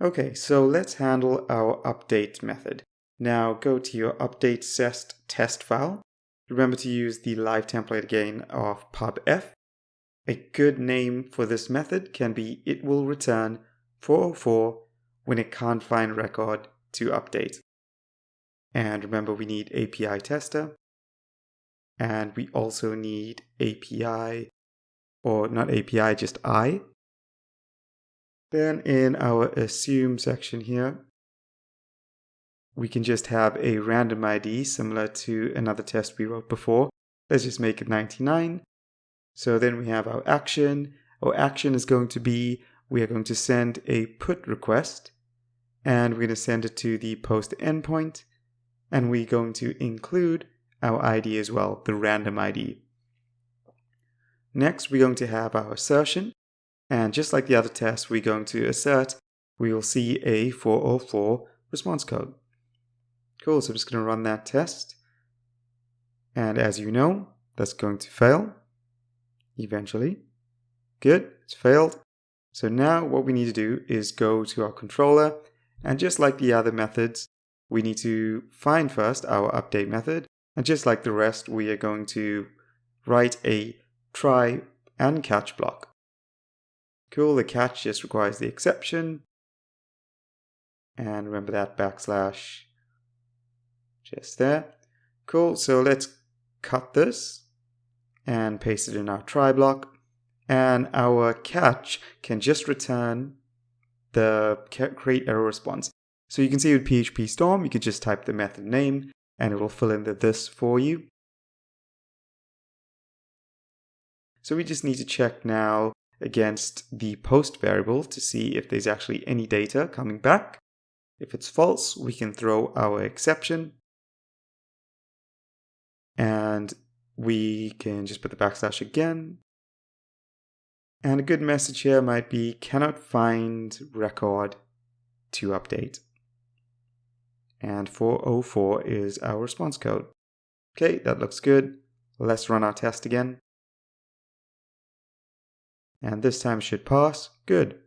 Okay, so let's handle our update method. Now go to your update test file. Remember to use the live template again of pubf. A good name for this method can be it will return 404 when it can't find record to update. And remember we need API tester. And we also need API, or not API, just I. Then in our assume section here, we can just have a random ID similar to another test we wrote before. Let's just make it 99. So then we have our action. Our action is going to be, we are going to send a put request, and we're going to send it to the post endpoint, and we're going to include our ID as well, the random ID. Next, we're going to have our assertion, and just like the other test, we're going to assert, we will see a 404 response code. Cool, so I'm just going to run that test, and as you know, that's going to fail eventually. Good, it's failed. So now what we need to do is go to our controller, and just like the other methods, we need to find first our update method, and just like the rest, we are going to write a try and catch block. Cool, the catch just requires the exception, and remember that backslash just there. Cool, so let's cut this and paste it in our try block. And our catch can just return the create error response. So you can see with PHP Storm, you could just type the method name and it will fill in the this for you. So we just need to check now against the post variable to see if there's actually any data coming back. If it's false, we can throw our exception. And we can just put the backslash again. And a good message here might be cannot find record to update. And 404 is our response code. Okay, that looks good. Let's run our test again. And this time it should pass. Good.